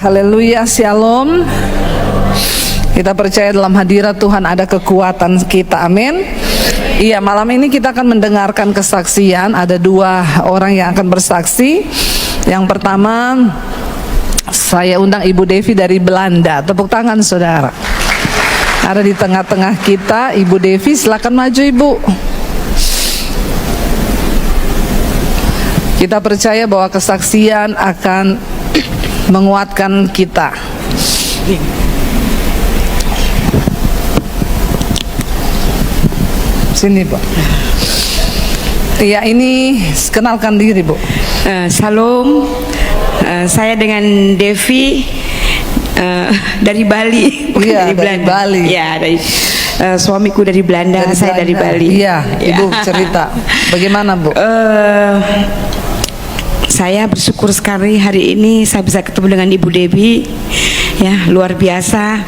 Haleluya, shalom. Kita percaya dalam hadirat Tuhan ada kekuatan kita, amin. Iya, malam ini kita akan mendengarkan kesaksian. Ada dua orang yang akan bersaksi. Yang pertama, saya undang Ibu Devi dari Belanda. Tepuk tangan saudara. Ada di tengah-tengah kita Ibu Devi, silakan maju Ibu. Kita percaya bahwa kesaksian akan menguatkan kita. Sini Bu. Iya, ini kenalkan diri Bu. Salam, saya dengan Devi dari Bali. Iya, dari Bali. Ya, dari suamiku dari Belanda, saya dari Bali. Iya, Ibu cerita. Bagaimana Bu? Saya bersyukur sekali hari ini saya bisa ketemu dengan Ibu Devi, ya luar biasa.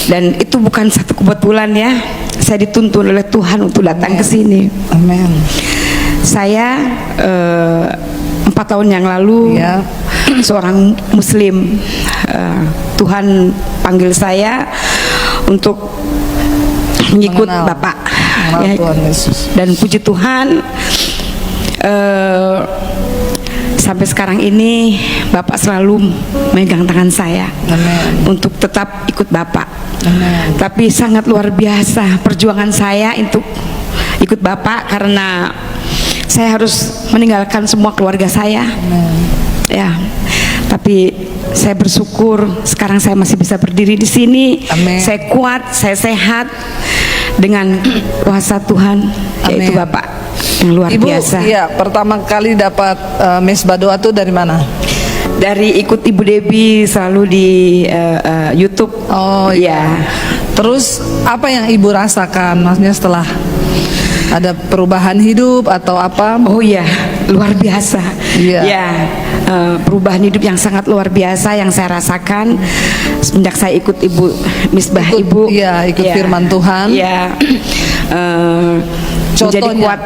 Dan itu bukan satu kebetulan ya, saya dituntun oleh Tuhan untuk datang ke sini. Amin. Saya 4 tahun yang lalu ya, seorang Muslim, Tuhan panggil saya untuk mengikut Bapak, ya, Tuhan Yesus. Dan puji Tuhan, sampai sekarang ini Bapak selalu megang tangan saya. Amen. Untuk tetap ikut Bapak. Amen. Tapi sangat luar biasa perjuangan saya untuk ikut Bapak karena saya harus meninggalkan semua keluarga saya. Amen. Ya, tapi saya bersyukur sekarang saya masih bisa berdiri di sini. Amen. Saya kuat, saya sehat dengan kuasa Tuhan, yaitu Bapak yang luar Ibu, biasa. iya, pertama kali dapat mesbah doa tuh dari mana? Dari ikut Ibu Devi selalu di YouTube. Oh iya. Terus apa yang Ibu rasakan? Maksudnya setelah ada perubahan hidup atau apa? Oh iya, luar biasa. Iya. Ya, perubahan hidup yang sangat luar biasa yang saya rasakan semenjak saya ikut Ibu Misbah Ibu. Iya, ikut firman Tuhan. Iya. Menjadi kuat.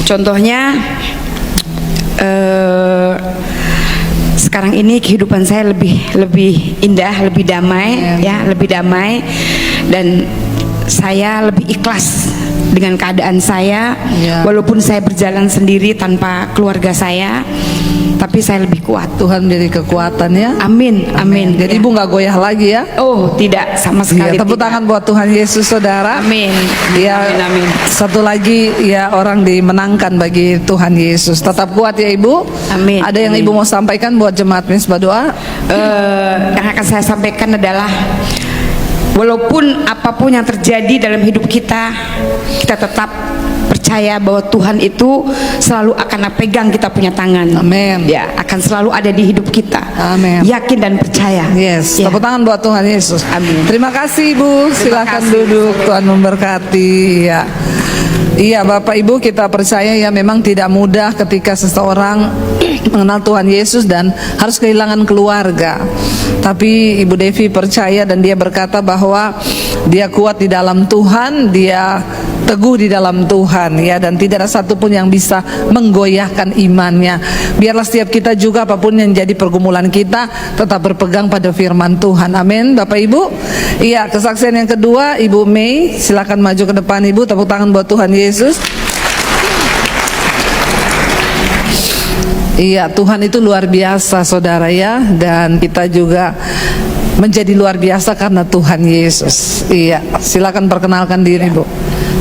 Contohnya, sekarang ini kehidupan saya lebih indah, lebih damai, ya, lebih damai, dan saya lebih ikhlas dengan keadaan saya, walaupun saya berjalan sendiri tanpa keluarga saya, tapi saya lebih kuat. Tuhan menjadi kekuatan ya. Amin, amin. Jadi Ibu nggak goyah lagi ya? Oh tidak, sama sekali. Tepuk tangan buat Tuhan Yesus saudara. Amin. Ya, amin, amin. Satu lagi ya, orang dimenangkan bagi Tuhan Yesus. Tetap kuat ya Ibu. Amin. Ada yang Ibu mau sampaikan buat jemaat Mesbah Doa? Yang akan saya sampaikan adalah, walaupun apapun yang terjadi dalam hidup kita, kita tetap percaya bahwa Tuhan itu selalu akan pegang kita punya tangan. Amin. Ya, akan selalu ada di hidup kita. Amin. Yakin dan percaya. Yes. Ya. Tepuk tangan buat Tuhan Yesus. Amin. Terima kasih Ibu. Silakan kasih. duduk. Tuhan memberkati. Ya. Iya Bapak Ibu, kita percaya ya memang tidak mudah ketika seseorang mengenal Tuhan Yesus dan harus kehilangan keluarga. Tapi Ibu Devi percaya dan dia berkata bahwa dia kuat di dalam Tuhan, dia teguh di dalam Tuhan ya, dan tidak ada satupun yang bisa menggoyahkan imannya. Biarlah setiap kita juga apapun yang jadi pergumulan kita tetap berpegang pada firman Tuhan. Amin Bapak Ibu. Iya, kesaksian yang kedua Ibu Mei, silakan maju ke depan Ibu. Tepuk tangan buat Tuhan Yesus. Iya, Tuhan itu luar biasa saudara ya, dan kita juga menjadi luar biasa karena Tuhan Yesus. Iya, silakan perkenalkan diri Bu.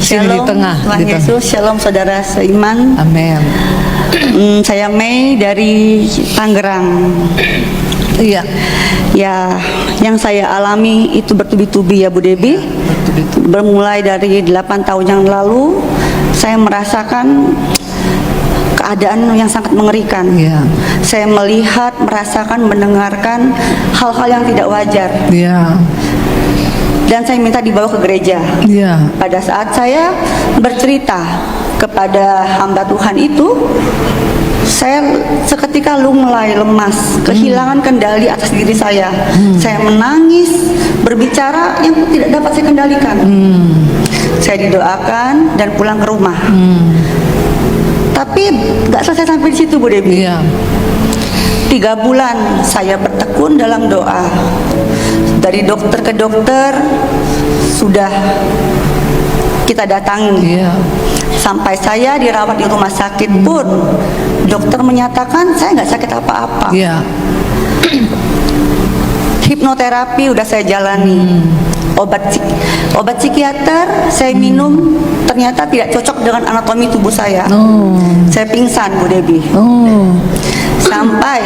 Sini di tengah. Tuhan di Yesus, shalom saudara seiman. Amin. Saya Mei dari Tangerang. Iya. Ya, yang saya alami itu bertubi-tubi ya Bu Devi. Bermulai dari 8 tahun yang lalu, saya merasakan keadaan yang sangat mengerikan. Saya melihat, merasakan, mendengarkan hal-hal yang tidak wajar. Dan saya minta dibawa ke gereja. Pada saat saya bercerita kepada hamba Tuhan itu, saya seketika mulai lemas, kehilangan kendali atas diri saya. Saya menangis, berbicara yang tidak dapat saya kendalikan. Saya didoakan dan pulang ke rumah. Tapi nggak selesai sampai di situ Bu Devi. 3 bulan saya bertekun dalam doa. Dari dokter ke dokter sudah kita datangi. Iya. Sampai saya dirawat di rumah sakit pun dokter menyatakan saya nggak sakit apa-apa. Iya. Hipnoterapi udah saya jalani. Obat psikiater saya minum ternyata tidak cocok dengan anatomi tubuh saya. Saya pingsan, Bu Debi. Sampai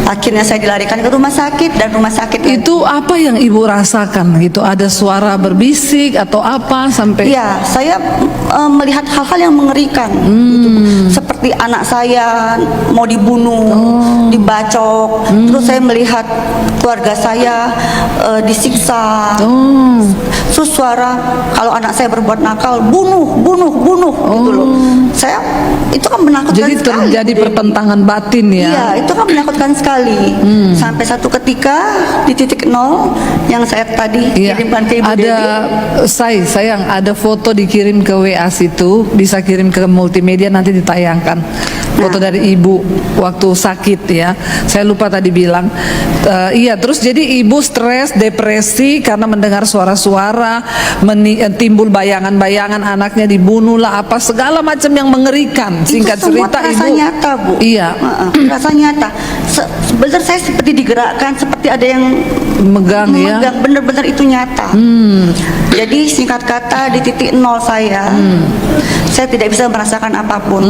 akhirnya saya dilarikan ke rumah sakit, dan rumah sakit Itu apa yang ibu rasakan gitu? Ada suara berbisik atau apa sampai? ya saya melihat hal-hal yang mengerikan, gitu, Bu. Seperti anak saya mau dibunuh, dibacok, terus saya melihat keluarga saya disiksa. Terus suara kalau anak saya berbuat nakal, bunuh gitu loh. Saya itu kan menakutkan Jadi sekali. terjadi Bu Debi. pertentangan batin ya? Iya, itu kan menakutkan sekali. Sampai satu ketika di titik nol yang saya tadi Iya. kirimkan ke Ibu Ada Dewi. sayang ada foto dikirim ke WA situ, bisa kirim ke multimedia nanti ditayangkan. Foto dari ibu waktu sakit ya. Saya lupa tadi bilang. Iya, terus jadi ibu stres, depresi karena mendengar suara-suara, timbul bayangan-bayangan anaknya dibunuh lah, apa segala macam yang mengerikan. Singkat Itu semua cerita terasa ibu. nyata, Bu. Iya. Terasa nyata. Sebentar saya seperti digerakkan, seperti ada yang Megang ya. memegang, benar-benar itu nyata. Jadi singkat kata di titik nol saya tidak bisa merasakan apapun.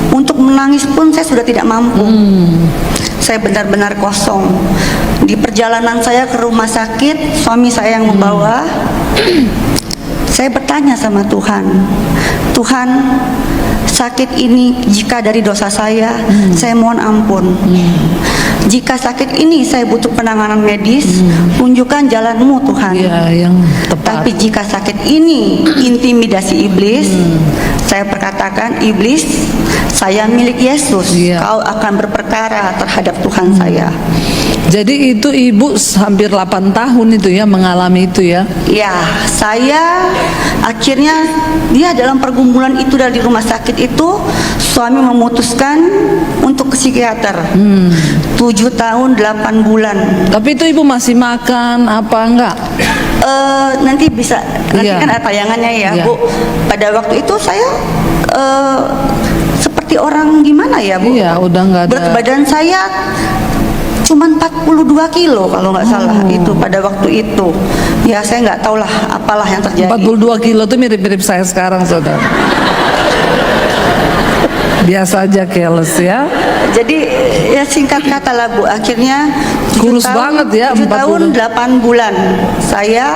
Untuk menangis pun saya sudah tidak mampu. Saya benar-benar kosong. Di perjalanan saya ke rumah sakit, suami saya yang membawa. Saya bertanya sama Tuhan, Tuhan, sakit ini jika dari dosa saya mohon ampun. Jika sakit ini saya butuh penanganan medis, tunjukkan jalan-Mu Tuhan. Iya, yang tepat. Tapi jika sakit ini intimidasi iblis, saya perkatakan, iblis, saya milik Yesus. Iya. Kau akan berperkara terhadap Tuhan saya. Jadi itu ibu hampir 8 tahun itu ya mengalami itu ya. Ya, saya akhirnya dalam pergumulan itu dari rumah sakit itu, suami memutuskan untuk ke psikiater. 7 tahun 8 bulan. Tapi itu ibu masih makan apa enggak? Nanti Iya. kan ada tayangannya ya, Iya. Bu. Pada waktu itu saya seperti orang gimana ya, Bu? Iya, udah enggak ada. Berat badan saya cuma 42 kilo kalau nggak salah itu pada waktu itu. Ya saya nggak tahu lah apalah yang terjadi. 42 kilo itu mirip-mirip saya sekarang, saudara. Biasa aja careless ya. Jadi ya singkat kata lah, Bu, akhirnya Kurus banget ya, 7 tahun 8 bulan saya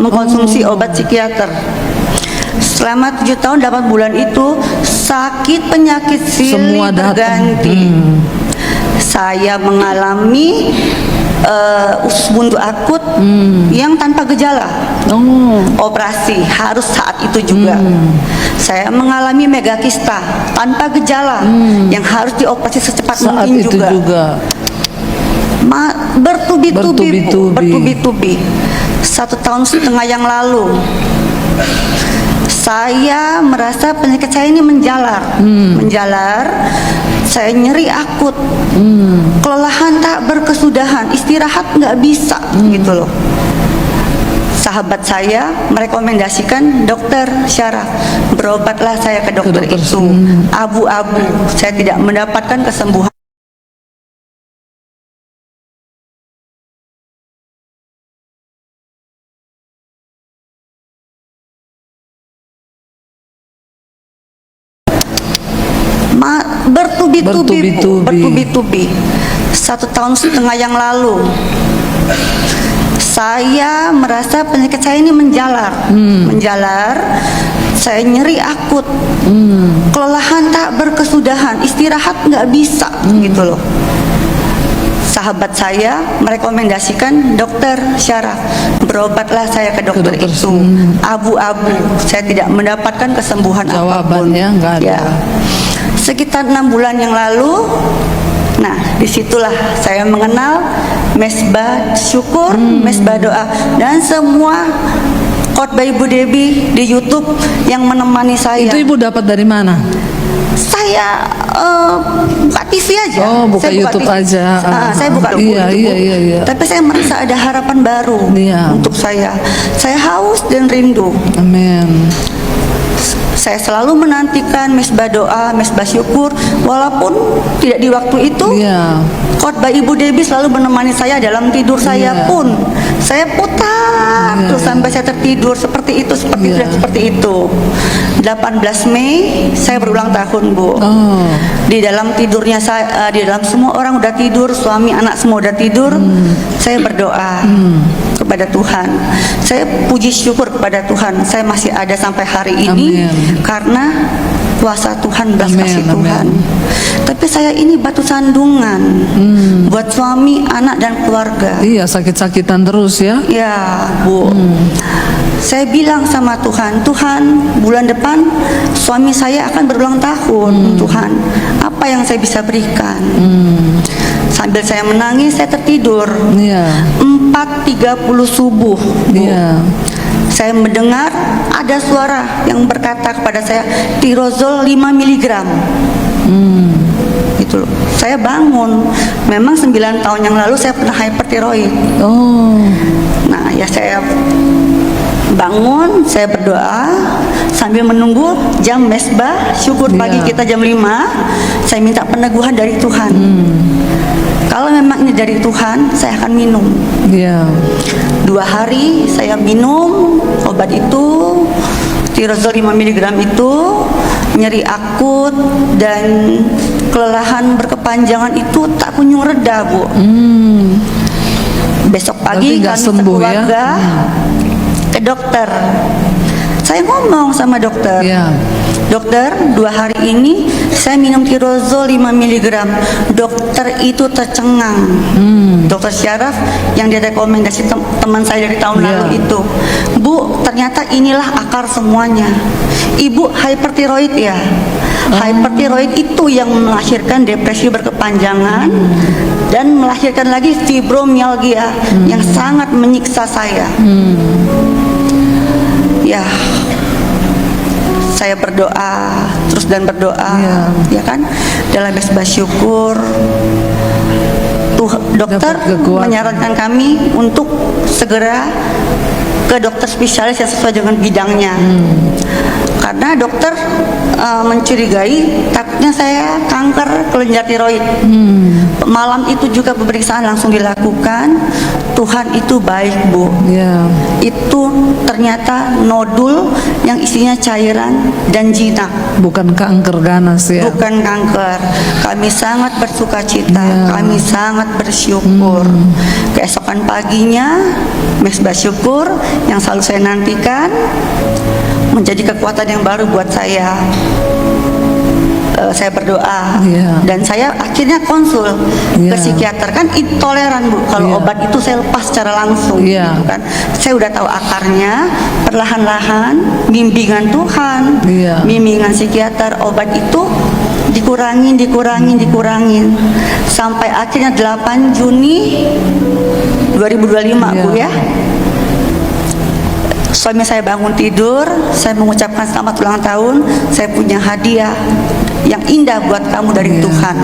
mengkonsumsi obat psikiater. Selama 7 tahun 8 bulan itu sakit penyakit silih Semua datang. berganti. Saya mengalami usus buntu akut yang tanpa gejala. Operasi harus saat itu juga. Saya mengalami megakista tanpa gejala yang harus dioperasi secepat Saat mungkin itu juga. Bertubi-tubi, Bu, Bertubi-tubi. 1,5 tahun yang lalu saya merasa penyakit saya ini menjalar. Saya nyeri akut, kelelahan tak berkesudahan, istirahat nggak bisa, gitu loh. Sahabat saya merekomendasikan dokter syaraf, berobatlah saya ke dokter itu. Abu-abu, saya tidak mendapatkan kesembuhan. Bertubi-tubi. 1,5 tahun yang lalu saya merasa penyakit saya ini menjalar. Saya nyeri akut, kelelahan tak berkesudahan, istirahat nggak bisa, gitu loh. Sahabat saya merekomendasikan dokter syaraf, berobatlah saya ke dokter itu. Abu-abu, saya tidak mendapatkan kesembuhan apapun. Jawabannya nggak ada. Ya. Sekitar 6 bulan yang lalu, nah disitulah saya mengenal mesbah syukur, mesbah doa, dan semua khotbah Ibu Debi di YouTube yang menemani saya. Itu ibu dapat dari mana? saya buka TV aja. Oh, buka Saya YouTube TV. aja. Saya buka Iya, YouTube. iya. Tapi saya merasa ada harapan baru Iya. untuk saya. Saya haus dan rindu. Amin. Saya selalu menantikan mesbah doa, mesbah syukur, walaupun tidak di waktu itu. Iya. Khotbah Ibu Debbie selalu menemani saya dalam tidur saya Iya. pun. Saya putar Iya. terus sampai saya tertidur seperti itu, Iya. seperti itu. 18 Mei saya berulang tahun, Bu. Oh. Di dalam tidurnya saya, di dalam semua orang udah tidur, suami, anak semua udah tidur. Saya berdoa kepada Tuhan. Saya puji syukur kepada Tuhan. Saya masih ada sampai hari ini Amin. karena kuasa Tuhan, belas Amin, kasih amin. Tuhan. Tapi saya ini batu sandungan buat suami, anak dan keluarga. Iya, sakit-sakitan terus ya. Ya, Bu. Saya bilang sama Tuhan, Tuhan, bulan depan suami saya akan berulang tahun. Tuhan, apa yang saya bisa berikan? Sambil saya menangis, saya tertidur. Iya. 4.30 subuh, Bu. Iya. Saya mendengar ada suara yang berkata kepada saya, tirozol 5 mg. Gitu loh. Saya bangun. Memang 9 tahun yang lalu saya pernah hypertiroid. Oh. Nah, ya saya bangun, saya berdoa sambil menunggu jam mesbah syukur pagi Iya. kita jam 5. Saya minta peneguhan dari Tuhan. Kalau memang ini dari Tuhan, saya akan minum. Iya. 2 hari saya minum obat itu, tirozol 5 mg itu, nyeri akut dan kelelahan berkepanjangan itu tak kunjung reda, Bu. Besok pagi Berarti nggak kami sembuh, ya? sekeluarga ke dokter. Saya ngomong sama dokter, Iya. dokter, 2 hari ini saya minum tirozol 5 mg. Dokter itu tercengang. Dokter syaraf yang direkomendasi teman saya dari tahun Iya. lalu itu, Bu, ternyata inilah akar semuanya. Ibu hypertiroid ya. Hypertiroid itu yang melahirkan depresi berkepanjangan dan melahirkan lagi fibromyalgia yang sangat menyiksa saya. Ya, saya berdoa terus dan berdoa, Iya. ya kan, dalam mesbah syukur. Dokter Dapat kekuatan. menyarankan kami untuk segera ke dokter spesialis yang sesuai dengan bidangnya. Karena dokter mencurigai takutnya saya kanker kelenjar tiroid. Malam itu juga pemeriksaan langsung dilakukan. Tuhan itu baik, Bu. Iya. Itu ternyata nodul yang isinya cairan dan jinak, Bukan kanker ganas ya. bukan kanker. Kami sangat bersuka cita, Ya. kami sangat bersyukur. Keesokan paginya mesbah syukur yang selalu saya nantikan menjadi kekuatan yang baru buat saya. Saya berdoa Iya. dan saya akhirnya konsul Iya. ke psikiater. Kan intoleran, Bu, kalau Iya. obat itu saya lepas secara langsung. Iya. Gitu kan. Saya udah tahu akarnya, perlahan-lahan bimbingan Tuhan, Iya. bimbingan psikiater, obat itu dikurangin sampai akhirnya 8 Juni 2025, Iya. Bu ya. Suami saya bangun tidur, saya mengucapkan selamat ulang tahun, saya punya hadiah yang indah buat kamu dari Iya. Tuhan.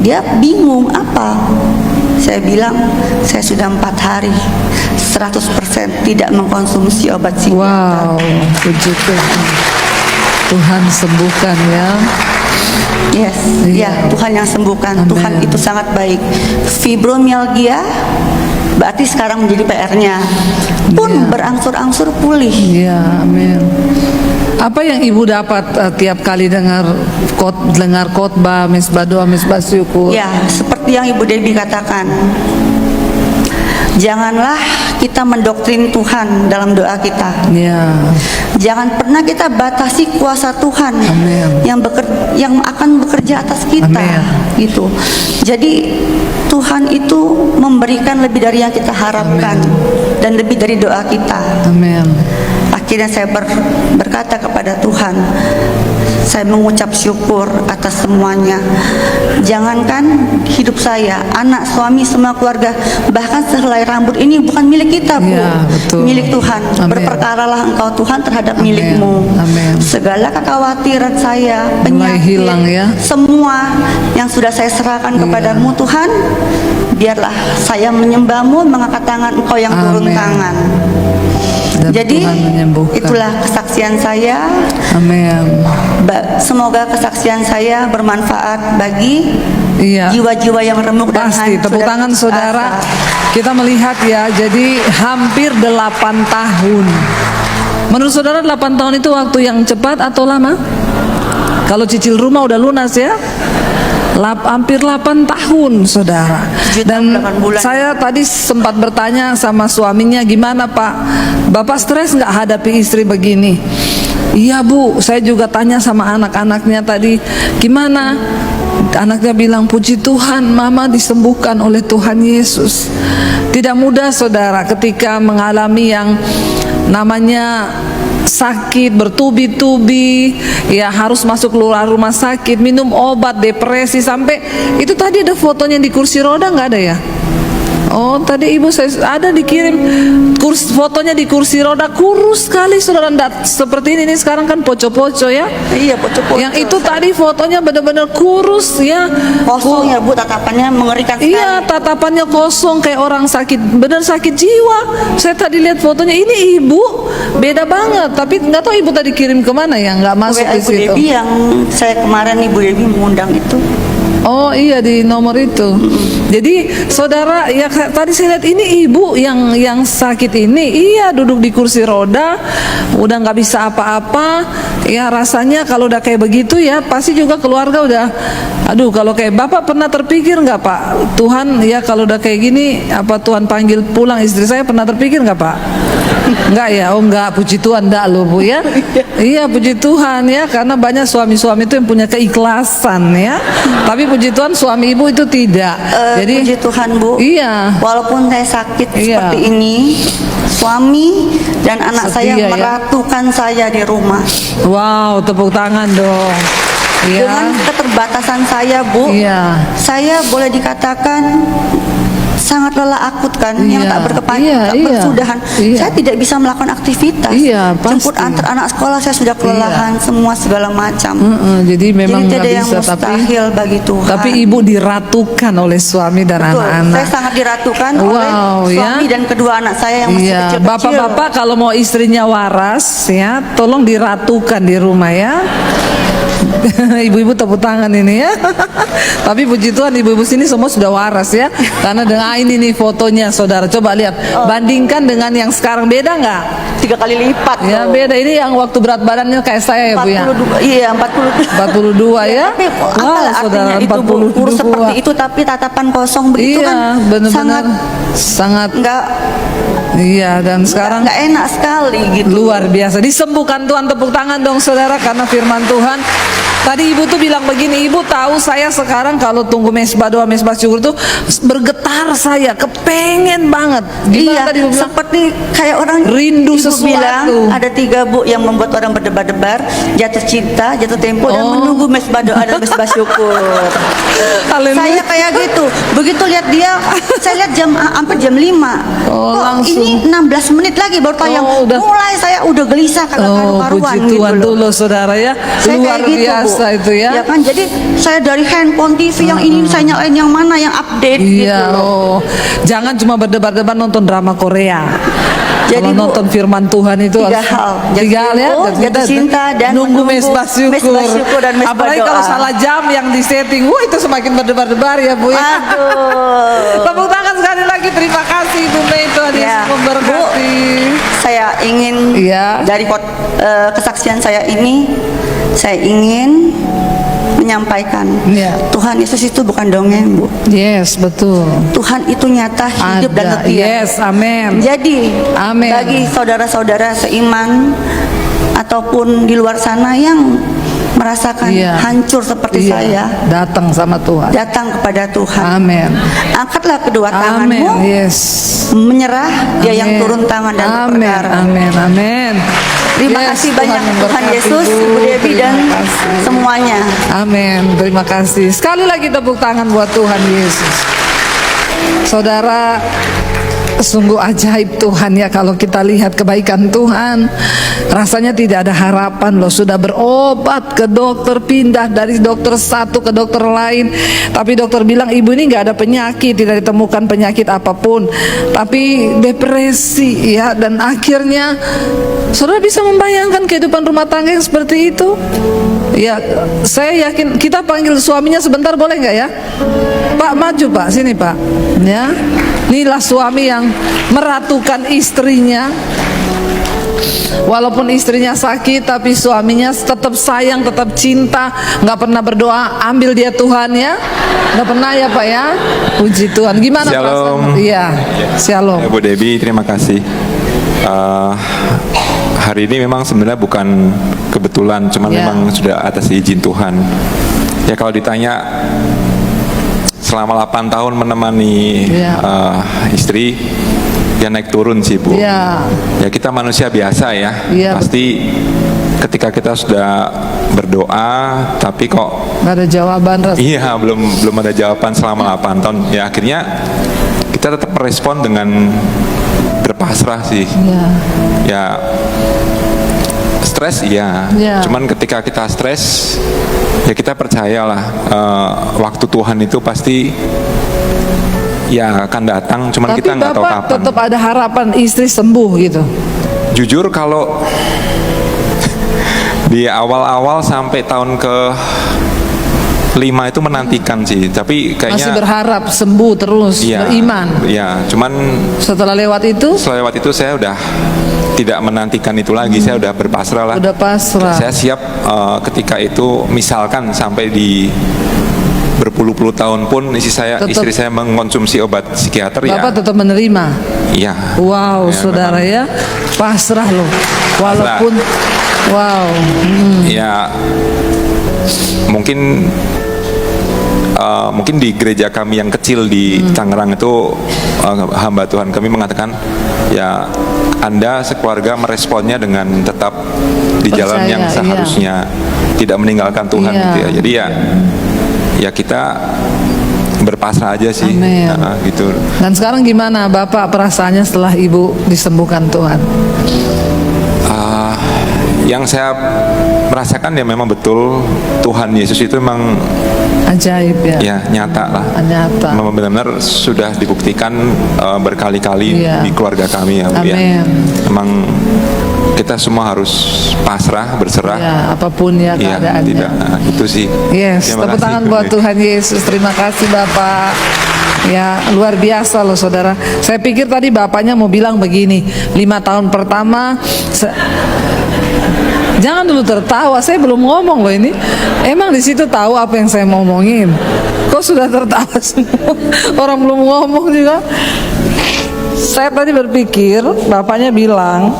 Dia bingung apa? Saya bilang, saya sudah 4 hari 100% tidak mengkonsumsi obat psikiater. Wow, puji Tuhan. Tuhan sembuhkan ya. Yes, Iya. ya Tuhan yang sembuhkan. Amin. Tuhan itu sangat baik. Fibromyalgia berarti sekarang menjadi PR-nya pun Iya. berangsur-angsur pulih. Iya, amin. Apa yang Ibu dapat tiap kali dengar khotbah, mesbah doa, mesbah syukur? Ya, seperti yang Ibu Debbie katakan, janganlah kita mendoktrin Tuhan dalam doa kita. Iya. Jangan pernah kita batasi kuasa Tuhan Amin. yang akan bekerja atas kita. Amin. Gitu. Jadi Tuhan itu memberikan lebih dari yang kita harapkan dan lebih dari doa kita. Amin. Akhirnya saya berkata kepada Tuhan, saya mengucap syukur atas semuanya. Jangankan hidup saya, anak, suami, semua keluarga, bahkan sehelai rambut ini bukan milik kita, Bu. Ya, betul. Milik Tuhan. Amin. Berperkaralah engkau Tuhan terhadap Amin. milikmu. Amin. Segala kekhawatiran saya, Mulai penyakit, hilang ya. semua yang sudah saya serahkan kepadamu Tuhan, biarlah saya menyembahmu, mengangkat tangan engkau yang turun Amin. tangan. Dan Jadi Tuhan menyembuhkan. itulah kesaksian saya. Amin. Semoga kesaksian saya bermanfaat bagi Iya. jiwa-jiwa yang remuk dan Pasti, hancur tepuk dan tangan putus saudara. asa. Kita melihat ya, jadi hampir 8 tahun. Menurut saudara 8 tahun itu waktu yang cepat atau lama? Kalau cicil rumah udah lunas ya, hampir 8 tahun saudara. 7 Dan tahun, 8 bulan. saya tadi sempat bertanya sama suaminya, gimana Pak, Bapak stres nggak hadapi istri begini? Iya Bu, saya juga tanya sama anak-anaknya tadi, gimana? Anaknya bilang, puji Tuhan, Mama disembuhkan oleh Tuhan Yesus. Tidak mudah saudara ketika mengalami yang namanya sakit bertubi-tubi, ya harus masuk keluar rumah sakit, minum obat, depresi, sampai itu tadi ada fotonya di kursi roda, nggak ada ya? Oh, tadi ibu saya ada dikirim fotonya di kursi roda, kurus sekali saudara, nggak seperti ini sekarang kan poco-poco ya. Iya, poco-poco. Yang itu tadi fotonya benar-benar kurus ya. Kosong ya Bu, tatapannya mengerikan sekali. Iya, tatapannya kosong kayak orang sakit, benar sakit jiwa. Saya tadi lihat fotonya, ini ibu beda banget. Tapi nggak tahu ibu tadi kirim kemana ya, nggak masuk WA di Ibu situ. Devi yang saya kemarin Ibu Devi mengundang itu. Oh iya, di nomor itu. Jadi saudara ya, tadi saya lihat ini ibu yang sakit ini, iya duduk di kursi roda, udah nggak bisa apa-apa. Ya rasanya kalau udah kayak begitu ya pasti juga keluarga udah, aduh kalau kayak Bapak pernah terpikir nggak Pak, Tuhan ya kalau udah kayak gini apa Tuhan panggil pulang istri saya, pernah terpikir nggak Pak? Enggak ya, oh enggak, puji Tuhan enggak loh Bu ya. Iya puji Tuhan ya, karena banyak suami-suami itu yang punya keikhlasan ya. Tapi puji Tuhan suami ibu itu tidak. Jadi Puji Tuhan Bu. iya. Walaupun saya sakit Iya. seperti ini, suami dan anak Setia, saya ya. meratukan saya di rumah. Wow, tepuk tangan dong. Dengan Iya. keterbatasan saya Bu, Iya. saya boleh dikatakan sangat lelah akut kan, yang Iya, tak berkepanjangan, iya, tak iya. berkesudahan. Iya. Saya tidak bisa melakukan aktivitas. Iya, Jemput pasti. antar anak sekolah saya sudah kelelahan, semua segala macam. Jadi memang Jadi nggak tidak yang bisa, tapi mustahil bagi Tuhan. tapi ibu diratukan oleh suami dan Betul, anak-anak. saya sangat diratukan Wow, oleh ya. suami dan kedua anak saya yang masih Iya, kecil-kecil. bapak-bapak kalau mau istrinya waras ya, tolong diratukan di rumah ya. Ibu-ibu tepuk tangan ini ya. Tapi puji Tuhan ibu-ibu sini semua sudah waras ya. Karena dengan ini nih fotonya saudara, coba lihat, bandingkan dengan yang sekarang, beda nggak? 3 kali lipat. Ya loh. beda, ini yang waktu berat badannya kayak saya ya Bu ya. 42, iya 42. 42 ya. Tapi apa Wow, artinya saudara, itu Bu? 42. Kurus seperti itu tapi tatapan kosong begitu Iya, kan benar-benar sangat nggak iya, dan sekarang nggak enak sekali gitu. luar biasa, disembuhkan Tuhan. Tepuk tangan dong saudara, karena firman Tuhan. Tadi ibu tuh bilang begini, ibu tahu saya sekarang kalau tunggu mesbah doa, mesbah syukur tuh bergetar, saya kepengen banget. Gimana Iya, tadi ibu bilang? seperti kayak orang Rindu Ibu sesuatu. bilang, ada 3 Bu yang membuat orang berdebar-debar, jatuh cinta, jatuh tempo, dan Oh. menunggu mesbah doa dan mesbah syukur. Haleluya. Saya kayak gitu. Begitu lihat dia, saya lihat hampir jam 5. Oh, Kok langsung. ini 16 menit lagi baru tayang. Oh, udah. Mulai saya udah gelisah kagak Oh, karu-karuan puji Tuhan gitu dulu loh. saudara ya. Saya Luar kayak gitu, biasa Bu. itu ya. Ya kan, jadi saya dari handphone, TV yang ini saya nyalain yang mana yang update gitu Iya, loh. oh. Jangan cuma berdebar-debar nonton drama Korea. Jadi, Kalau Bu, nonton firman Tuhan itu 3 harus- hal. 3 hal ya. Jatuh cinta dan nunggu menunggu mesbah syukur. mesbah syukur dan mesbah Apalagi doa. kalau salah jam yang disetting, wah itu semakin berdebar-debar ya Bu ya. Aduh. Tepuk tangan sekali lagi, terima kasih Ibu Mei, Tuhan Yesus Ya, memberkati. Saya ingin Iya. dari kesaksian saya ini, saya ingin menyampaikan Iya. Tuhan Yesus itu bukan dongeng Bu. Yes, betul. Tuhan itu nyata, hidup dan Ada. setia. Yes, amin. Jadi Amin. bagi saudara-saudara seiman ataupun di luar sana yang merasakan Iya. hancur seperti Iya, saya, datang sama Tuhan. datang kepada Tuhan. Amin. Angkatlah kedua Amin. tanganmu, Yes. menyerah, dia yang Amin. turun tangan dan Amin. berperkara. Amin. Amin. Terima Yes, kasih banyak Tuhan memberkati, Yesus, Bu. Ibu Debbie dan Terima kasih. semuanya. Amin. Terima kasih. Sekali lagi tepuk tangan buat Tuhan Yesus. Saudara, sungguh ajaib Tuhan ya, kalau kita lihat kebaikan Tuhan. Rasanya tidak ada harapan loh. Sudah berobat ke dokter, pindah dari dokter satu ke dokter lain, tapi dokter bilang ibu ini nggak ada penyakit, tidak ditemukan penyakit apapun, tapi depresi ya. Dan akhirnya saudara bisa membayangkan kehidupan rumah tangga yang seperti itu ya. Saya yakin kita panggil suaminya sebentar, boleh nggak ya Pak? Maju Pak, sini Pak ya. Inilah suami yang meratukan istrinya. Walaupun istrinya sakit, tapi suaminya tetap sayang, tetap cinta, nggak pernah berdoa, ambil dia Tuhan ya, nggak pernah ya Pak ya. Puji Tuhan. Gimana Pak? Shalom. Iya, shalom. Bu Debbie, terima kasih. Hari ini memang sebenarnya bukan kebetulan, cuman Ya. memang sudah atas izin Tuhan. Ya kalau ditanya selama 8 tahun menemani Ya. istri, ya naik turun sih Bu. Iya. Ya kita manusia biasa ya. Iya, Pasti ketika kita sudah berdoa, tapi kok Nggak ada jawaban. iya belum ada jawaban selama 8 tahun. Ya akhirnya kita tetap merespon dengan berpasrah sih. Iya. Ya stres iya. Ya. Cuman ketika kita stres, ya kita percayalah waktu Tuhan itu pasti ya akan datang. Cuman Tapi kita nggak tahu Bapak kapan. tetap ada harapan istri sembuh gitu. Jujur kalau di awal-awal sampai tahun ke 5 itu menantikan sih, tapi Masih kayaknya berharap sembuh terus, iya, beriman. Iya, cuman Setelah lewat itu selewat itu saya udah tidak menantikan itu lagi. Saya udah berpasrah lah. udah pasrah. Saya siap ketika itu misalkan sampai di berpuluh-puluh tahun pun istri saya mengkonsumsi obat psikiater Bapak tetap menerima. ya. Wow, Ya, saudara memang. ya, pasrah loh. Walaupun, wow, Ya mungkin mungkin di gereja kami yang kecil di Tangerang itu hamba Tuhan kami mengatakan ya Anda sekeluarga meresponnya dengan tetap di jalan Percaya, yang iya. seharusnya, tidak meninggalkan Tuhan Iya. gitu ya. Jadi ya kita berpasrah aja sih. Amin. Gitu. Dan sekarang gimana Bapak perasaannya setelah Ibu disembuhkan Tuhan? Yang saya merasakan ya memang betul Tuhan Yesus itu memang Ajaib ya. ya nyata lah. Nyata. Memang benar-benar sudah dibuktikan berkali-kali Iya. di keluarga kami ya, Bu, ya. Amin. Memang kita semua harus pasrah, berserah. Ya, apapun ya Iya, keadaannya. tidak. Nah, itu sih. Yes, Terima tepuk kasih, tangan Bu buat Debbie. Tuhan Yesus. Terima kasih Bapak. Ya, luar biasa loh saudara. Saya pikir tadi Bapaknya mau bilang begini, 5 tahun pertama jangan dulu tertawa, saya belum ngomong loh ini. Emang di situ tahu apa yang saya mau ngomongin? Kok sudah tertawa semua? Orang belum ngomong juga. Saya tadi berpikir, Bapaknya bilang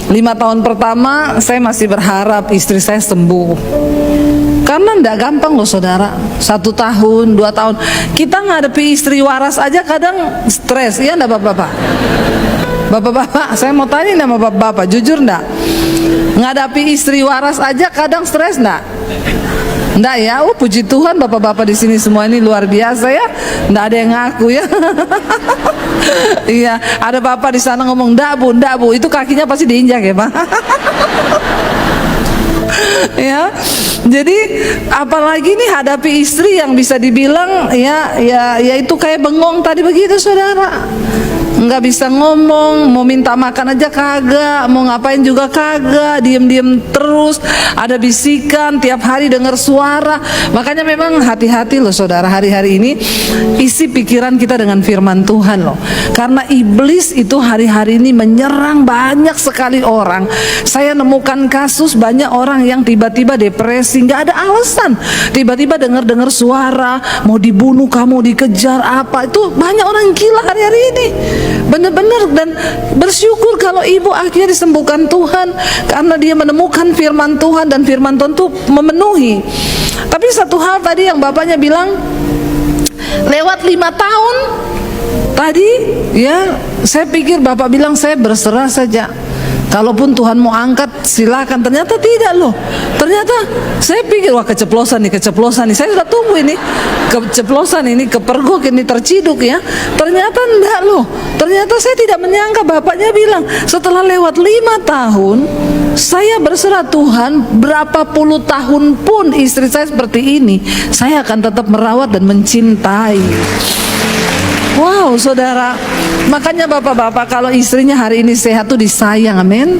5 tahun pertama saya masih berharap istri saya sembuh. Karena enggak gampang loh saudara. 1 tahun, 2 tahun kita ngadepi istri waras aja kadang stres. Iya enggak Bapak-Bapak? Bapak-bapak, saya mau tanya sama bapak-bapak, jujur enggak? Ngadapi istri waras aja kadang stres enggak? Enggak ya? Oh puji Tuhan bapak-bapak di sini semua ini luar biasa ya. Enggak ada yang ngaku ya. Iya, ada bapak di sana ngomong, "Enggak Bu, itu kakinya pasti diinjak ya, Pak." Ya. Jadi apalagi nih hadapi istri yang bisa dibilang ya itu kayak bengong tadi begitu saudara. Nggak bisa ngomong, mau minta makan aja kagak, mau ngapain juga kagak, diem-diem terus, ada bisikan, tiap hari dengar suara. Makanya memang hati-hati loh saudara, hari-hari ini isi pikiran kita dengan firman Tuhan loh. Karena iblis itu hari-hari ini menyerang banyak sekali orang. Saya nemukan kasus banyak orang yang tiba-tiba depresi, nggak ada alasan. Tiba-tiba dengar-dengar suara, mau dibunuh kamu, dikejar apa, itu banyak orang gila hari-hari ini. Benar-benar, dan bersyukur kalau ibu akhirnya disembuhkan Tuhan karena dia menemukan firman Tuhan dan firman Tuhan itu memenuhi. Tapi satu hal tadi yang bapaknya bilang lewat 5 tahun tadi ya, saya pikir bapak bilang saya berserah saja. Kalaupun Tuhan mau angkat, silakan. Ternyata tidak loh. Ternyata saya pikir, wah keceplosan nih. Saya sudah tunggu ini keceplosan ini, kepergok ini, terciduk ya. Ternyata enggak loh. Ternyata saya tidak menyangka, bapaknya bilang setelah lewat 5 tahun saya berserah Tuhan, berapa puluh tahun pun istri saya seperti ini, saya akan tetap merawat dan mencintai. Wow, saudara, makanya bapak-bapak kalau istrinya hari ini sehat tuh disayang, amin.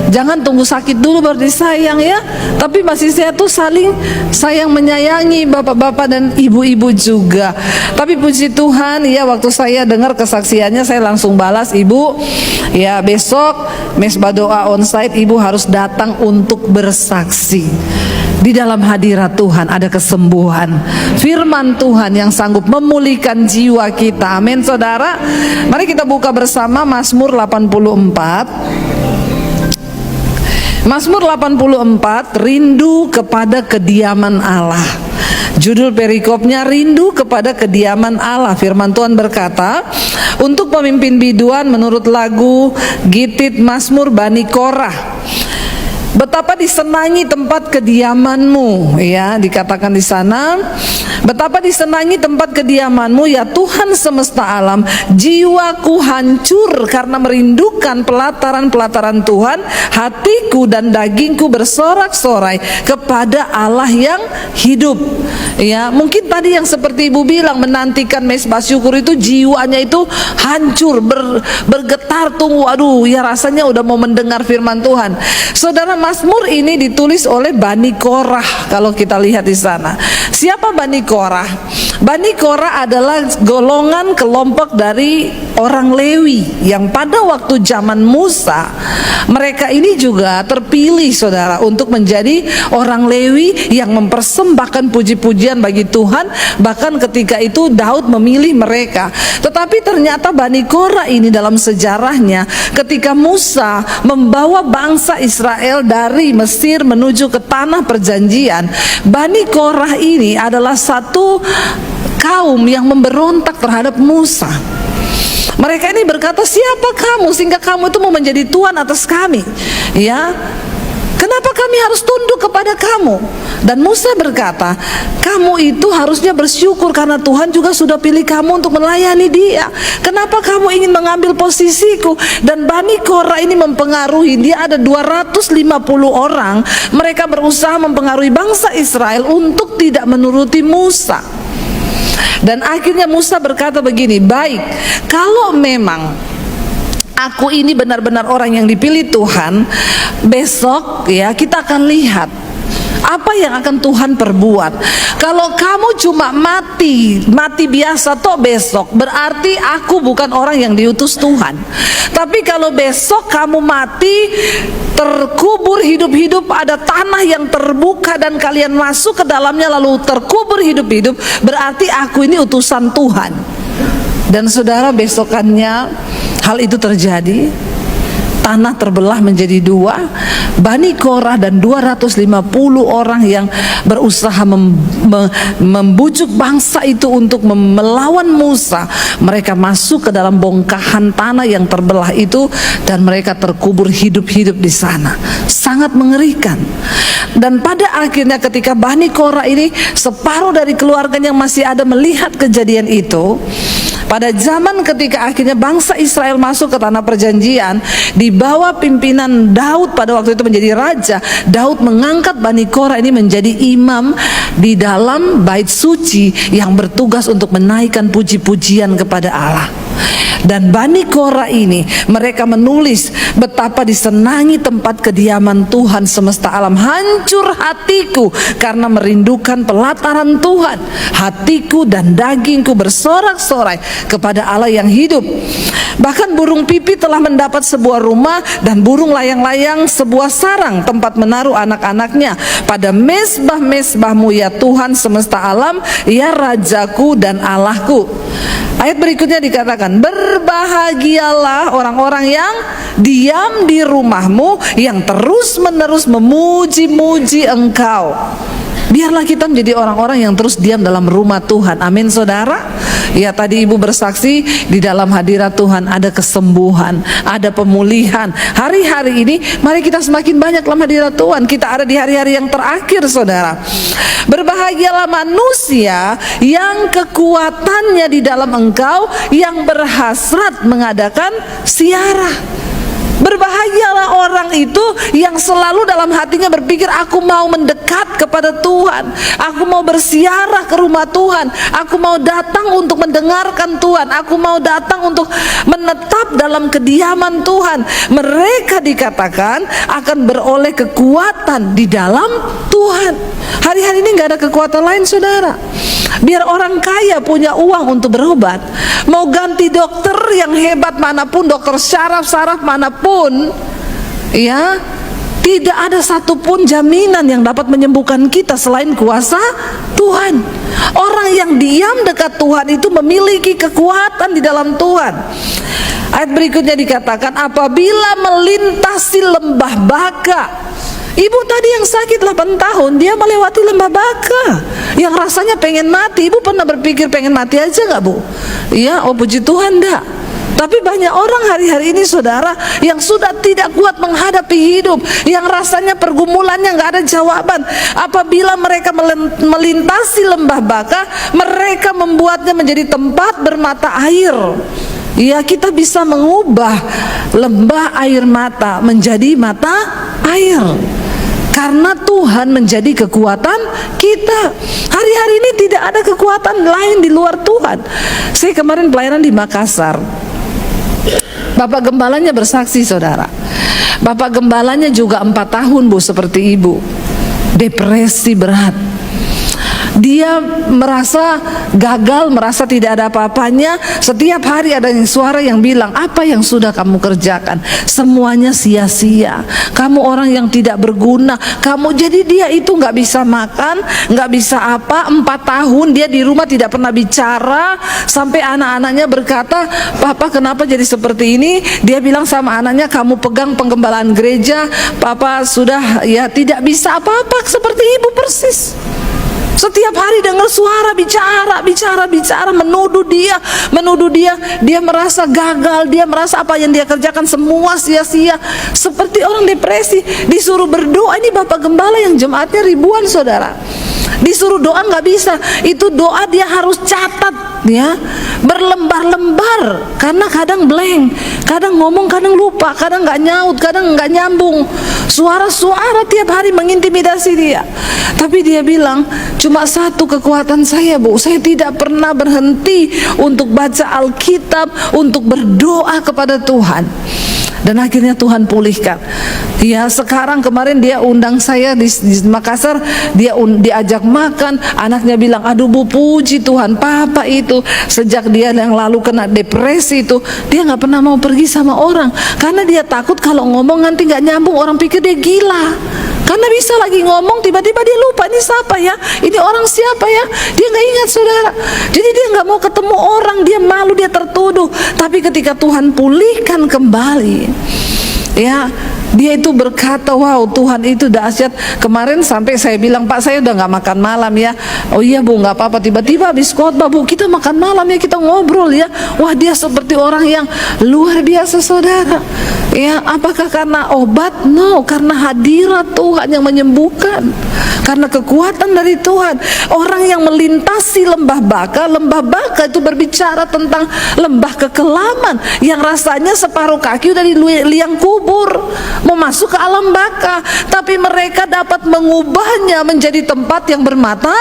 Jangan tunggu sakit dulu baru disayang ya. Tapi masih sehat tuh saling sayang menyayangi bapak-bapak dan ibu-ibu juga. Tapi puji Tuhan ya, waktu saya dengar kesaksiannya saya langsung balas, Ibu ya besok Mesbah Doa onsite Ibu harus datang untuk bersaksi. Di dalam hadirat Tuhan ada kesembuhan, firman Tuhan yang sanggup memulihkan jiwa kita, amin saudara. Mari kita buka bersama Mazmur 84. Mazmur 84, rindu kepada kediaman Allah. Judul perikopnya rindu kepada kediaman Allah. Firman Tuhan berkata, untuk pemimpin biduan menurut lagu Gitit Mazmur Bani Korah, betapa disenangi tempat kediamanmu, ya dikatakan di sana, betapa disenangi tempat kediamanmu ya Tuhan semesta alam. Jiwaku hancur karena merindukan pelataran-pelataran Tuhan. Hatiku dan dagingku bersorak-sorai kepada Allah yang hidup. Ya, mungkin tadi yang seperti Ibu bilang, menantikan Mesbah syukur itu jiwanya itu hancur, bergetar tunggu. Aduh, ya rasanya udah mau mendengar firman Tuhan. Saudara, Mazmur ini ditulis oleh Bani Korah. Kalau kita lihat di sana, siapa Bani Korah? Bani Korah adalah golongan kelompok dari orang Lewi yang pada waktu zaman Musa, mereka ini juga terpilih saudara untuk menjadi orang Lewi yang mempersembahkan puji-pujian bagi Tuhan. Bahkan ketika itu Daud memilih mereka. Tetapi ternyata Bani Korah ini dalam sejarahnya, ketika Musa membawa bangsa Israel dari Mesir menuju ke tanah perjanjian, Bani Korah ini adalah satu kaum yang memberontak terhadap Musa. Mereka ini berkata, siapa kamu sehingga kamu itu mau menjadi tuan atas kami? Ya, kenapa kami harus tunduk kepada kamu? Dan Musa berkata, kamu itu harusnya bersyukur karena Tuhan juga sudah pilih kamu untuk melayani Dia. Kenapa kamu ingin mengambil posisiku? Dan Bani Korah ini mempengaruhi, dia ada 250 orang. Mereka berusaha mempengaruhi bangsa Israel untuk tidak menuruti Musa. Dan akhirnya Musa berkata begini, baik, kalau memang aku ini benar-benar orang yang dipilih Tuhan, besok ya kita akan lihat apa yang akan Tuhan perbuat. Kalau kamu cuma mati biasa toh besok, berarti aku bukan orang yang diutus Tuhan. Tapi kalau besok kamu mati, terkubur hidup-hidup, ada tanah yang terbuka dan kalian masuk ke dalamnya lalu terkubur hidup-hidup, berarti aku ini utusan Tuhan. Dan saudara, besokannya hal itu terjadi. Tanah terbelah menjadi 2. Bani Korah dan 250 orang yang berusaha membujuk bangsa itu untuk melawan Musa. Mereka masuk ke dalam bongkahan tanah yang terbelah itu dan mereka terkubur hidup-hidup di sana. Sangat mengerikan. Dan pada akhirnya ketika Bani Korah ini, separuh dari keluarganya yang masih ada melihat kejadian itu, pada zaman ketika akhirnya bangsa Israel masuk ke tanah perjanjian di bawah pimpinan Daud, pada waktu itu menjadi raja, Daud mengangkat Bani Korah ini menjadi imam di dalam bait suci yang bertugas untuk menaikkan puji-pujian kepada Allah. Dan Bani Korah ini, mereka menulis betapa disenangi tempat kediaman Tuhan semesta alam. Hancur hatiku karena merindukan pelataran Tuhan. Hatiku dan dagingku bersorak-sorai kepada Allah yang hidup. Bahkan burung pipit telah mendapat sebuah rumah dan burung layang-layang sebuah sarang tempat menaruh anak-anaknya. Pada mesbah-mesbahmu ya Tuhan semesta alam, ya Rajaku dan Allahku. Ayat berikutnya dikatakan, berbahagialah orang-orang yang diam di rumahmu, yang terus-menerus memuji-muji Engkau. Biarlah kita menjadi orang-orang yang terus diam dalam rumah Tuhan. Amin saudara. Ya tadi ibu bersaksi, di dalam hadirat Tuhan ada kesembuhan, ada pemulihan. Hari-hari ini mari kita semakin banyak dalam hadirat Tuhan. Kita ada di hari-hari yang terakhir saudara. Berbahagialah manusia yang kekuatannya di dalam engkau, yang berhasrat mengadakan ziarah. Berbahagialah orang itu yang selalu dalam hatinya berpikir, aku mau mendekat kepada Tuhan, aku mau berziarah ke rumah Tuhan, aku mau datang untuk mendengarkan Tuhan, aku mau datang untuk menetap dalam kediaman Tuhan. Mereka dikatakan akan beroleh kekuatan di dalam Tuhan. Hari-hari ini gak ada kekuatan lain saudara. Biar orang kaya punya uang untuk berobat, mau ganti dokter yang hebat manapun, dokter syaraf manapun, ya, tidak ada satupun jaminan yang dapat menyembuhkan kita selain kuasa Tuhan. Orang yang diam dekat Tuhan itu memiliki kekuatan di dalam Tuhan. Ayat berikutnya dikatakan, apabila melintasi lembah baka. Ibu tadi yang sakit 8 tahun, dia melewati lembah baka yang rasanya pengen mati. Ibu pernah berpikir pengen mati aja gak bu? Iya, oh puji Tuhan enggak. Tapi banyak orang hari-hari ini saudara yang sudah tidak kuat menghadapi hidup, yang rasanya pergumulannya gak ada jawaban. Apabila mereka melintasi lembah baka, mereka membuatnya menjadi tempat bermata air. Ya, kita bisa mengubah lembah air mata menjadi mata air, karena Tuhan menjadi kekuatan kita. Hari-hari ini tidak ada kekuatan lain di luar Tuhan. Saya kemarin pelayanan di Makassar, Bapak Gembalanya bersaksi saudara. Bapak Gembalanya juga 4 tahun bu seperti ibu, depresi berat. Dia merasa gagal, merasa tidak ada apa-apanya. Setiap hari ada suara yang bilang, apa yang sudah kamu kerjakan? Semuanya sia-sia. Kamu orang yang tidak berguna. Kamu, jadi dia itu nggak bisa makan, nggak bisa apa. 4 tahun dia di rumah tidak pernah bicara. Sampai anak-anaknya berkata, Papa kenapa jadi seperti ini? Dia bilang sama anaknya, kamu pegang penggembalaan gereja, Papa sudah ya tidak bisa apa-apa. Seperti ibu persis. Setiap hari dengar suara bicara, menuduh dia, dia merasa gagal, dia merasa apa yang dia kerjakan semua sia-sia, seperti orang depresi. Disuruh berdoa, ini Bapak Gembala yang jemaatnya ribuan saudara, disuruh doa nggak bisa. Itu doa dia harus catat ya, berlembar-lembar, karena kadang blank, kadang ngomong, kadang lupa, kadang nggak nyaut, kadang nggak nyambung. Suara-suara tiap hari mengintimidasi dia. Tapi dia bilang, cuma satu kekuatan saya bu, saya tidak pernah berhenti untuk baca Alkitab, untuk berdoa kepada Tuhan. Dan akhirnya Tuhan pulihkan. Ya, sekarang kemarin dia undang saya di Makassar, dia diajak makan. Anaknya bilang, aduh bu, puji Tuhan, Papa itu sejak dia yang lalu kena depresi itu, dia nggak pernah mau pergi sama orang, karena dia takut kalau ngomong nanti nggak nyambung, orang pikir dia gila. Karena bisa lagi ngomong, tiba-tiba dia lupa, ini siapa ya? Ini orang siapa ya? Dia nggak ingat saudara. Jadi dia nggak mau ketemu orang, dia malu, dia tertuduh. Tapi ketika Tuhan pulihkan kembali, ya, dia itu berkata, wow, Tuhan itu dahsyat. Kemarin sampai saya bilang, Pak saya udah nggak makan malam ya. Oh iya bu, nggak apa-apa. Tiba-tiba habis khotbah, bu kita makan malam ya, kita ngobrol ya. Wah dia seperti orang yang luar biasa saudara. Ya, apakah karena obat? No, karena hadirat Tuhan yang menyembuhkan, karena kekuatan dari Tuhan. Orang yang melintasi lembah baka itu berbicara tentang lembah kekelaman yang rasanya separuh kaki udah di liang kubur, mau masuk ke alam baka. Tapi mereka dapat mengubahnya menjadi tempat yang bermata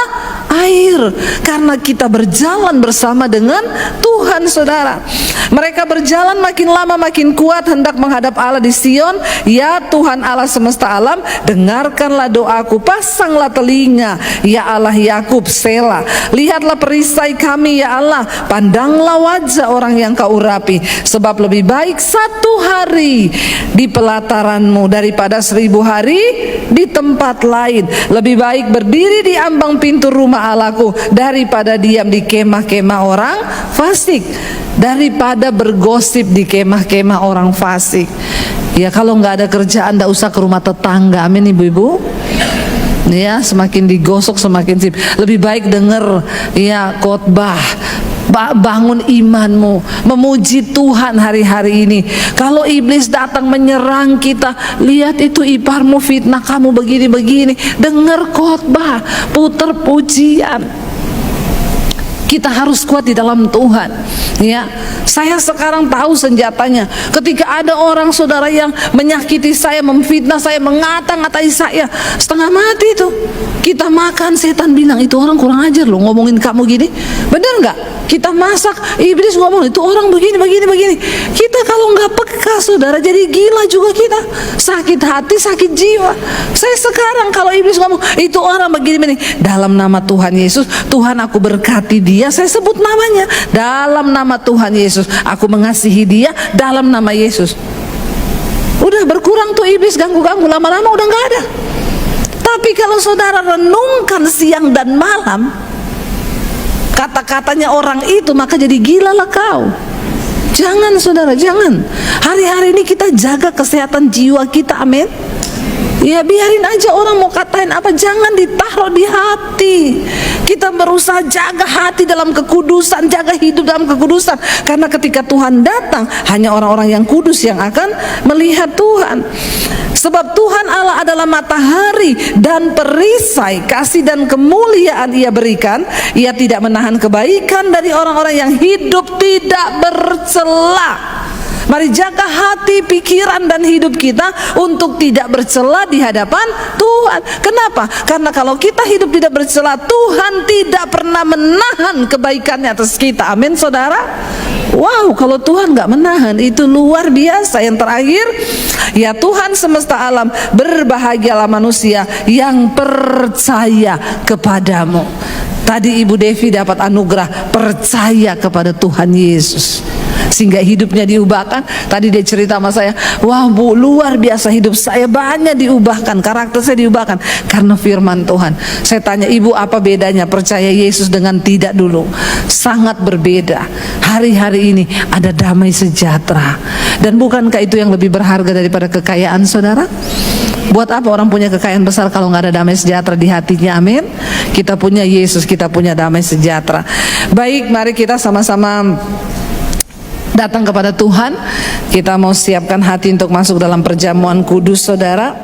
air, karena kita berjalan bersama dengan Tuhan saudara. Mereka berjalan makin lama makin kuat, hendak menghadap Allah di Sion. Ya Tuhan Allah semesta alam, dengarkanlah doaku, pasanglah telinga ya Allah Yakub, Sela. Lihatlah perisai kami ya Allah, pandanglah wajah orang yang kau urapi. Sebab lebih baik 1 hari di pelataranmu daripada 1000 hari di tempat lain. Lebih baik berdiri di ambang pintu rumah Allahku daripada diam di kemah-kemah orang fasik, daripada bergosip di kemah-kemah orang fasik. Ya kalau nggak ada kerjaan, nggak usah ke rumah tetangga. Amin ibu-ibu. Ya, semakin digosok semakin sip. Lebih baik dengar ya khotbah, bangun imanmu, memuji Tuhan hari-hari ini. Kalau iblis datang menyerang kita, lihat itu iparmu fitnah kamu begini-begini, dengar khotbah, putar pujian. Kita harus kuat di dalam Tuhan. Ya, saya sekarang tahu senjatanya. Ketika ada orang saudara yang menyakiti saya, memfitnah saya, mengata-ngatai saya, setengah mati itu, kita makan, setan bilang itu orang kurang ajar loh ngomongin kamu gini. Benar nggak? Kita masak, iblis ngomong itu orang begini. Kita kalau nggak peka saudara, jadi gila juga kita, sakit hati, sakit jiwa. Saya sekarang kalau iblis ngomong itu orang begini, dalam nama Tuhan Yesus, Tuhan aku berkati dia, saya sebut namanya, dalam nama Tuhan Yesus aku mengasihi dia, dalam nama Yesus. Udah berkurang tuh iblis ganggu-ganggu, lama-lama udah nggak ada. Tapi kalau saudara renungkan siang dan malam kata-katanya orang itu, maka jadi gila lah kau. Jangan saudara, jangan. Hari-hari ini kita jaga kesehatan jiwa kita, amin. Ya biarin aja orang mau katain apa, jangan ditaruh di hati. Kita berusaha jaga hati dalam kekudusan, jaga hidup dalam kekudusan. Karena ketika Tuhan datang, hanya orang-orang yang kudus yang akan melihat Tuhan. Sebab Tuhan Allah adalah matahari dan perisai, kasih dan kemuliaan Ia berikan. Ia tidak menahan kebaikan dari orang-orang yang hidup tidak bercela. Mari jaga hati, pikiran dan hidup kita untuk tidak bercela di hadapan Tuhan. Kenapa? Karena kalau kita hidup tidak bercela, Tuhan tidak pernah menahan kebaikannya atas kita. Amin saudara. Wow, kalau Tuhan nggak menahan, itu luar biasa. Yang terakhir, ya Tuhan semesta alam, berbahagialah manusia yang percaya kepadamu. Tadi Ibu Devi dapat anugerah percaya kepada Tuhan Yesus, sehingga hidupnya diubahkan. Tadi dia cerita sama saya, wah Bu, luar biasa hidup saya banyak diubahkan, karakter saya diubahkan karena firman Tuhan. Saya tanya, Ibu apa bedanya percaya Yesus dengan tidak dulu? Sangat berbeda. Hari-hari ini ada damai sejahtera. Dan bukankah itu yang lebih berharga daripada kekayaan saudara? Buat apa orang punya kekayaan besar kalau nggak ada damai sejahtera di hatinya? Amin. Kita punya Yesus, kita punya damai sejahtera. Baik, mari kita sama-sama datang kepada Tuhan. Kita mau siapkan hati untuk masuk dalam perjamuan kudus saudara.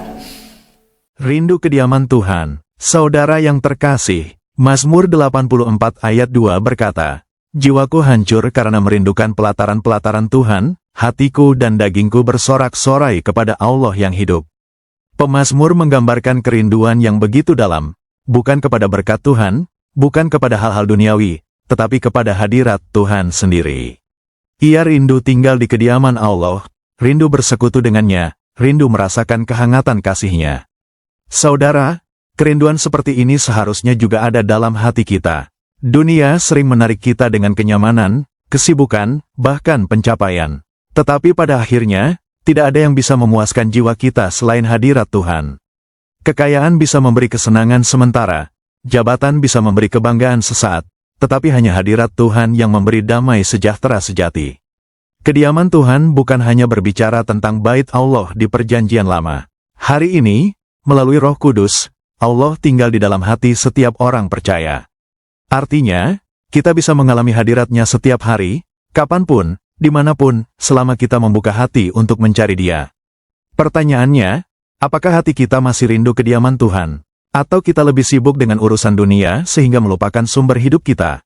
Rindu kediaman Tuhan. Saudara yang terkasih, Mazmur 84 ayat 2 berkata, jiwaku hancur karena merindukan pelataran-pelataran Tuhan, hatiku dan dagingku bersorak-sorai kepada Allah yang hidup. Pemazmur menggambarkan kerinduan yang begitu dalam, bukan kepada berkat Tuhan, bukan kepada hal-hal duniawi, tetapi kepada hadirat Tuhan sendiri. Ia rindu tinggal di kediaman Allah, rindu bersekutu dengannya, rindu merasakan kehangatan kasih-Nya. Saudara, kerinduan seperti ini seharusnya juga ada dalam hati kita. Dunia sering menarik kita dengan kenyamanan, kesibukan, bahkan pencapaian. Tetapi pada akhirnya, tidak ada yang bisa memuaskan jiwa kita selain hadirat Tuhan. Kekayaan bisa memberi kesenangan sementara, jabatan bisa memberi kebanggaan sesaat, tetapi hanya hadirat Tuhan yang memberi damai sejahtera sejati. Kediaman Tuhan bukan hanya berbicara tentang bait Allah di Perjanjian Lama. Hari ini, melalui Roh Kudus, Allah tinggal di dalam hati setiap orang percaya. Artinya, kita bisa mengalami hadirat-Nya setiap hari, kapanpun, dimanapun, selama kita membuka hati untuk mencari Dia. Pertanyaannya, apakah hati kita masih rindu kediaman Tuhan? Atau kita lebih sibuk dengan urusan dunia sehingga melupakan sumber hidup kita?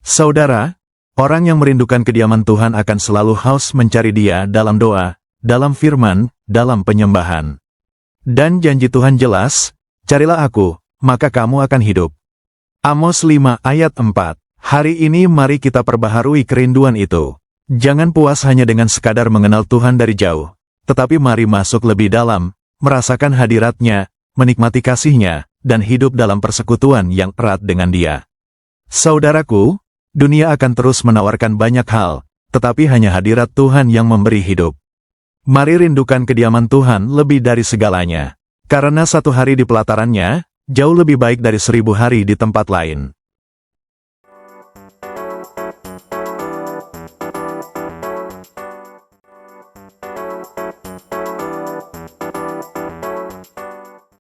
Saudara, orang yang merindukan kediaman Tuhan akan selalu haus mencari Dia dalam doa, dalam firman, dalam penyembahan. Dan janji Tuhan jelas, carilah Aku, maka kamu akan hidup. Amos 5 ayat 4. Hari ini mari kita perbaharui kerinduan itu. Jangan puas hanya dengan sekadar mengenal Tuhan dari jauh, tetapi mari masuk lebih dalam, merasakan hadirat-Nya, menikmati kasih-Nya, dan hidup dalam persekutuan yang erat dengan Dia. Saudaraku, dunia akan terus menawarkan banyak hal, tetapi hanya hadirat Tuhan yang memberi hidup. Mari rindukan kediaman Tuhan lebih dari segalanya, karena satu hari di pelataran-Nya, jauh lebih baik dari 1000 hari di tempat lain.